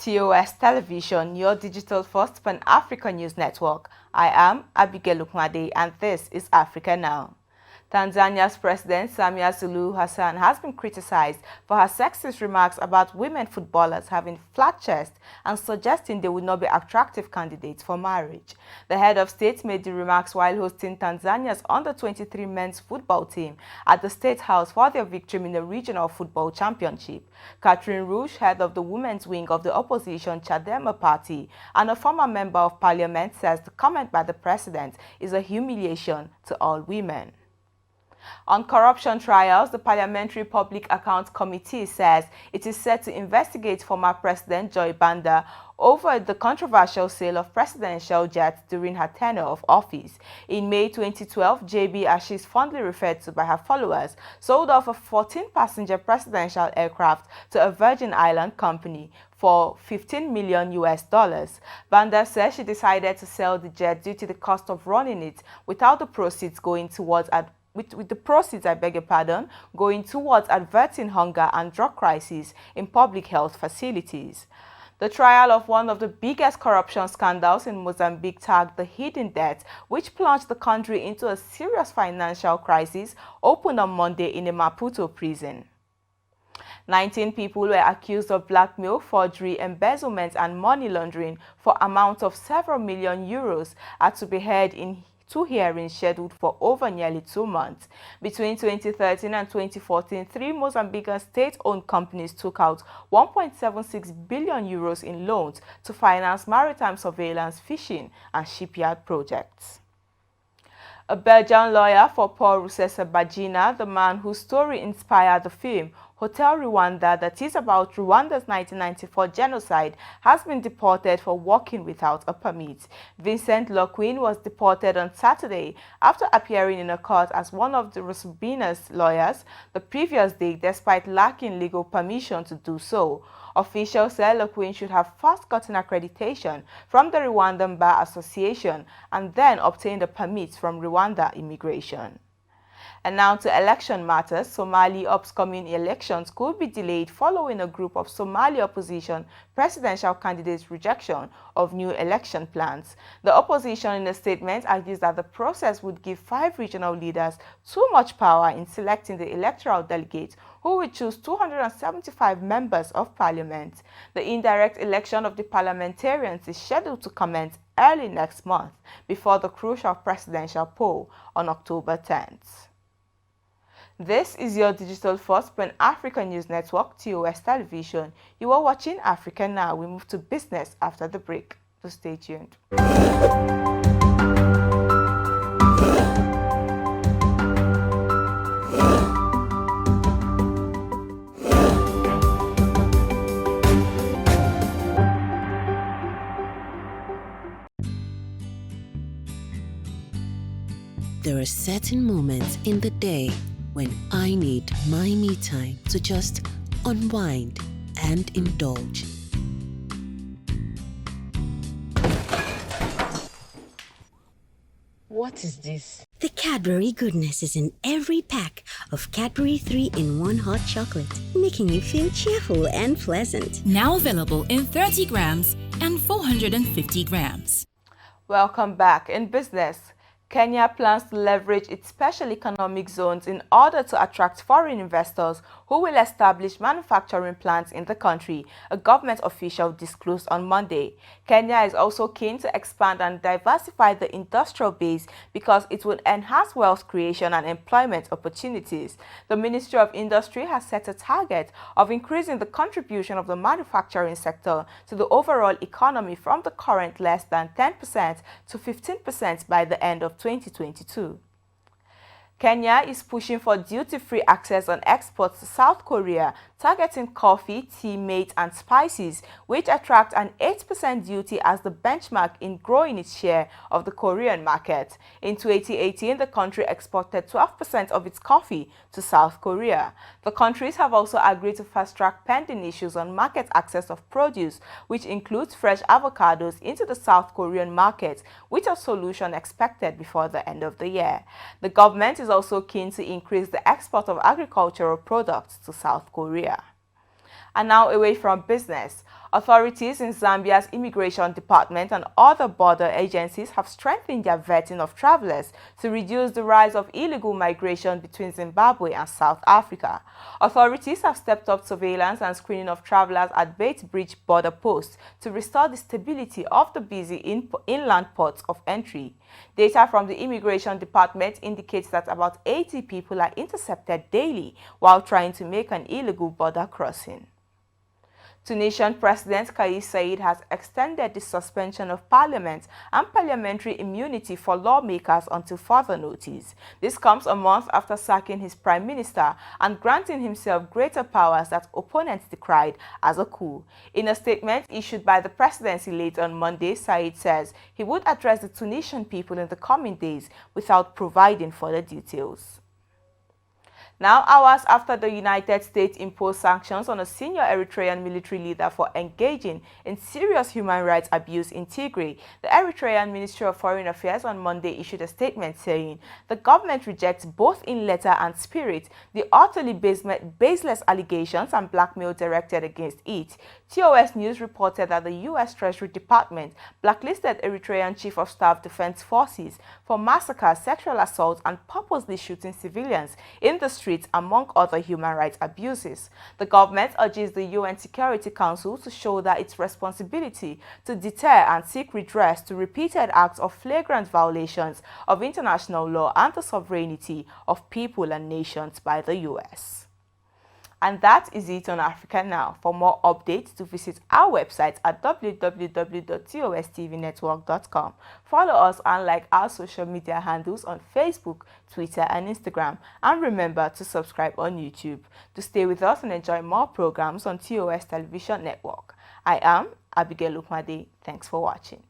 TOS Television, your digital-first Pan-African news network. I am Abigail Lukmade, and this is Africa Now. Tanzania's President Samia Suluhu Hassan has been criticized for her sexist remarks about women footballers having flat chests and suggesting they would not be attractive candidates for marriage. The head of state made the remarks while hosting Tanzania's under-23 men's football team at the State House for their victory in the regional football championship. Catherine Rouge, head of the women's wing of the opposition Chadema party and a former member of parliament, says the comment by the president is a humiliation to all women. On corruption trials, the Parliamentary Public Accounts Committee says it is set to investigate former President Joy Banda over the controversial sale of presidential jets during her tenure of office. In May 2012, JB, as she is fondly referred to by her followers, sold off a 14-passenger presidential aircraft to a Virgin Island company for $15 million. Banda says she decided to sell the jet due to the cost of running it without the proceeds going towards with the proceeds, going towards averting hunger and drug crises in public health facilities. The trial of one of the biggest corruption scandals in Mozambique, tagged the hidden debt, which plunged the country into a serious financial crisis, opened on Monday in a Maputo prison. 19 people were accused of blackmail, forgery, embezzlement and money laundering for amounts of several million euros are to be heard in two hearings scheduled for over nearly 2 months. Between 2013 and 2014, 3 Mozambican state-owned companies took out 1.76 billion euros in loans to finance maritime surveillance, fishing and shipyard projects. A Belgian lawyer for Paul Rusesabagina, the man whose story inspired the film Hotel Rwanda, that is about Rwanda's 1994 genocide, has been deported for working without a permit. Vincent Loquin was deported on Saturday after appearing in a court as one of the Rusesabagina's lawyers the previous day, despite lacking legal permission to do so. Officials say Loquin should have first gotten accreditation from the Rwandan Bar Association and then obtained a permit from Rwanda Immigration. And now to election matters. Somali upcoming elections could be delayed following a group of Somali opposition presidential candidates' rejection of new election plans. The opposition in a statement argues that the process would give 5 regional leaders too much power in selecting the electoral delegates who will choose 275 members of parliament. The indirect election of the parliamentarians is scheduled to commence early next month before the crucial presidential poll on October 10th. This is your digital-first Pan-African news network, TOS Television. You are watching Africa Now. We move to business after the break. So stay tuned. There are certain moments in the day when I need my me time to just unwind and indulge. What is this? The Cadbury goodness is in every pack of Cadbury 3-in-1 hot chocolate, making you feel cheerful and pleasant. Now available in 30 grams and 450 grams. Welcome back. In business, Kenya plans to leverage its special economic zones in order to attract foreign investors who will establish manufacturing plants in the country, a government official disclosed on Monday. Kenya is also keen to expand and diversify the industrial base because it will enhance wealth creation and employment opportunities. The Ministry of Industry has set a target of increasing the contribution of the manufacturing sector to the overall economy from the current less than 10% to 15% by the end of 2022. Kenya is pushing for duty-free access on exports to South Korea, targeting coffee, tea, mate, and spices, which attract an 8% duty as the benchmark in growing its share of the Korean market. In 2018, the country exported 12% of its coffee to South Korea. The countries have also agreed to fast-track pending issues on market access of produce, which includes fresh avocados into the South Korean market, with a solution expected before the end of the year. The government is also keen to increase the export of agricultural products to South Korea. And now away from business. Authorities in Zambia's immigration department and other border agencies have strengthened their vetting of travelers to reduce the rise of illegal migration between Zimbabwe and South Africa. Authorities have stepped up surveillance and screening of travelers at Bait Bridge border posts to restore the stability of the busy inland ports of entry. Data from the immigration department indicates that about 80 people are intercepted daily while trying to make an illegal border crossing. Tunisian President Kais Saied has extended the suspension of parliament and parliamentary immunity for lawmakers until further notice. This comes a month after sacking his prime minister and granting himself greater powers that opponents decried as a coup. In a statement issued by the presidency late on Monday, Saied says he would address the Tunisian people in the coming days without providing further details. Now, hours after the United States imposed sanctions on a senior Eritrean military leader for engaging in serious human rights abuse in Tigray, the Eritrean Ministry of Foreign Affairs on Monday issued a statement saying the government rejects both in letter and spirit the utterly baseless allegations and blackmail directed against it. TOS News reported that the U.S. Treasury Department blacklisted Eritrean Chief of Staff Defense Forces for massacres, sexual assaults, and purposely shooting civilians in the streets, among other human rights abuses. The government urges the UN Security Council to shoulder its responsibility to deter and seek redress to repeated acts of flagrant violations of international law and the sovereignty of people and nations by the US. And that is it on Africa Now. For more updates, to visit our website at www.tostvnetwork.com. Follow us and like our social media handles on Facebook, Twitter, and Instagram. And remember to subscribe on YouTube. To stay with us and enjoy more programs on TOS Television Network. I am Abigail Lukmade. Thanks for watching.